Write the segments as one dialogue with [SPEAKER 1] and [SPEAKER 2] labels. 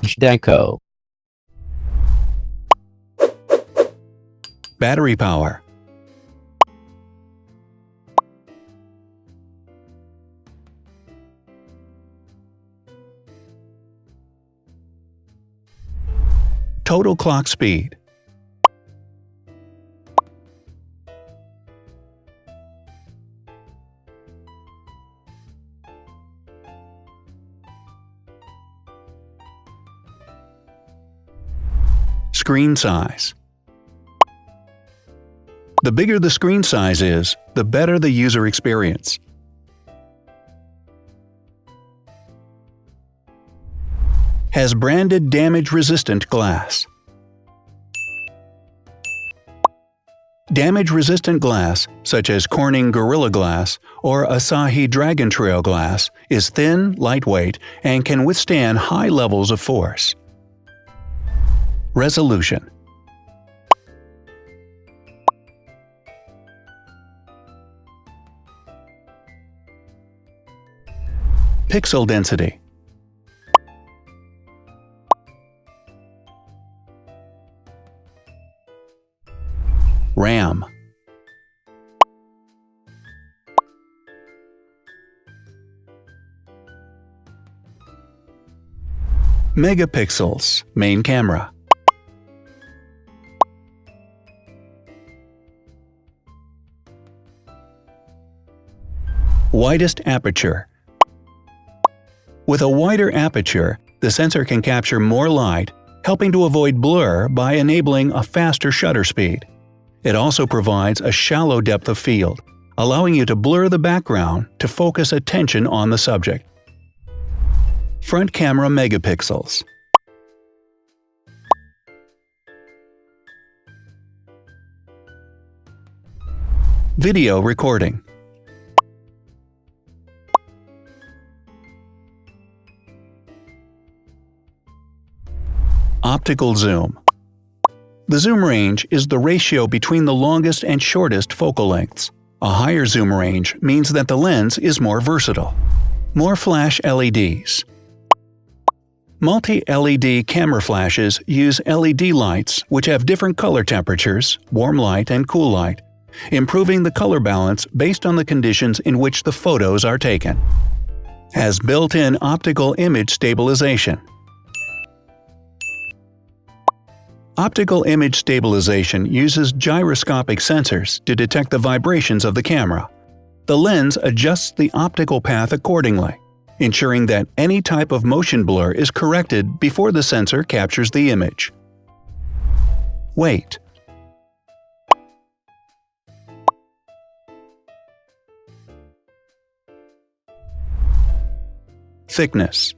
[SPEAKER 1] Zhdanko.
[SPEAKER 2] Battery power. Total clock speed. Screen size. The bigger the screen size is, the better the user experience. Has branded damage-resistant glass. Damage-resistant glass, such as Corning Gorilla Glass or Asahi Dragon Trail glass, is thin, lightweight, and can withstand high levels of force. Resolution. Pixel density. RAM. Megapixels, main camera. Widest aperture. With a wider aperture, the sensor can capture more light, helping to avoid blur by enabling a faster shutter speed. It also provides a shallow depth of field, allowing you to blur the background to focus attention on the subject. Front camera megapixels. Video recording. Optical zoom. The zoom range is the ratio between the longest and shortest focal lengths. A higher zoom range means that the lens is more versatile. More flash LEDs. Multi-LED camera flashes use LED lights which have different color temperatures, warm light and cool light, improving the color balance based on the conditions in which the photos are taken. Has built-in optical image stabilization. Optical image stabilization uses gyroscopic sensors to detect the vibrations of the camera. The lens adjusts the optical path accordingly, ensuring that any type of motion blur is corrected before the sensor captures the image. Weight. Thickness.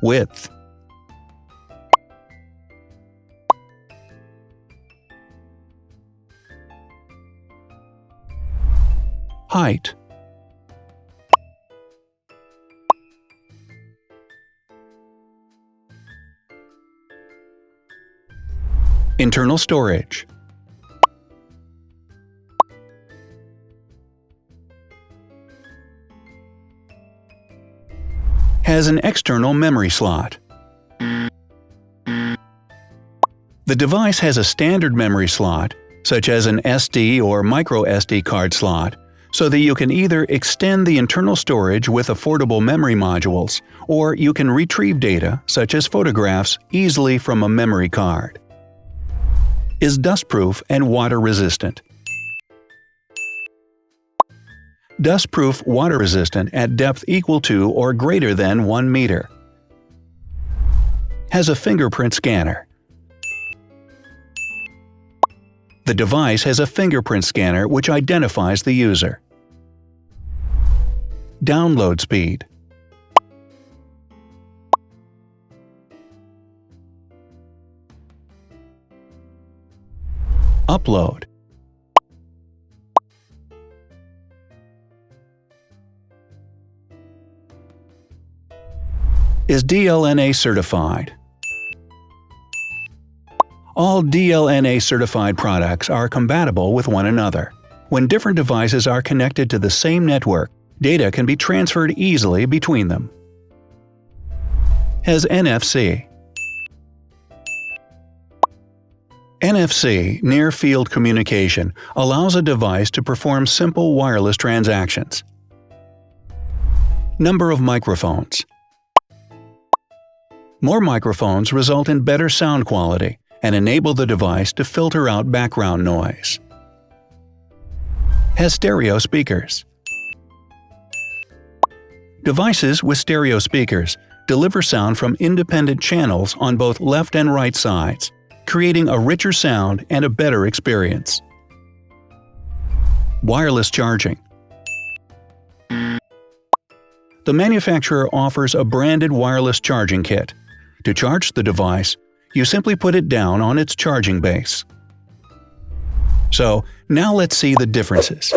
[SPEAKER 2] Width. Height. Internal storage. Has an external memory slot. The device has a standard memory slot, such as an SD or micro SD card slot, so that you can either extend the internal storage with affordable memory modules, or you can retrieve data, such as photographs, easily from a memory card. Is dustproof and water-resistant. Dustproof water-resistant at depth equal to or greater than 1 meter. Has a fingerprint scanner. The device has a fingerprint scanner which identifies the user. Download speed. Upload. Is DLNA certified. All DLNA certified products are compatible with one another, When different devices are connected to the same network, data can be transferred easily between them. Has NFC. NFC, Near Field Communication, allows a device to perform simple wireless transactions. Number of microphones. More microphones result in better sound quality and enable the device to filter out background noise. Has stereo speakers. Devices with stereo speakers deliver sound from independent channels on both left and right sides, creating a richer sound and a better experience. Wireless charging. The manufacturer offers a branded wireless charging kit. To charge the device, you simply put it down on its charging base. So, now let's see the differences.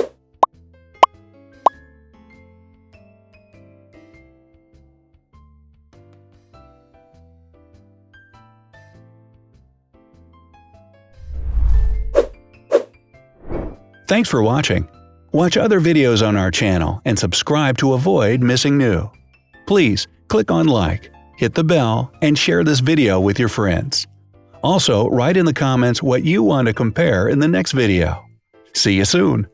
[SPEAKER 2] Thanks for watching. Watch other videos on our channel and subscribe to avoid missing new. Please click on like, hit the bell, and share this video with your friends. Also, write in the comments what you want to compare in the next video. See you soon!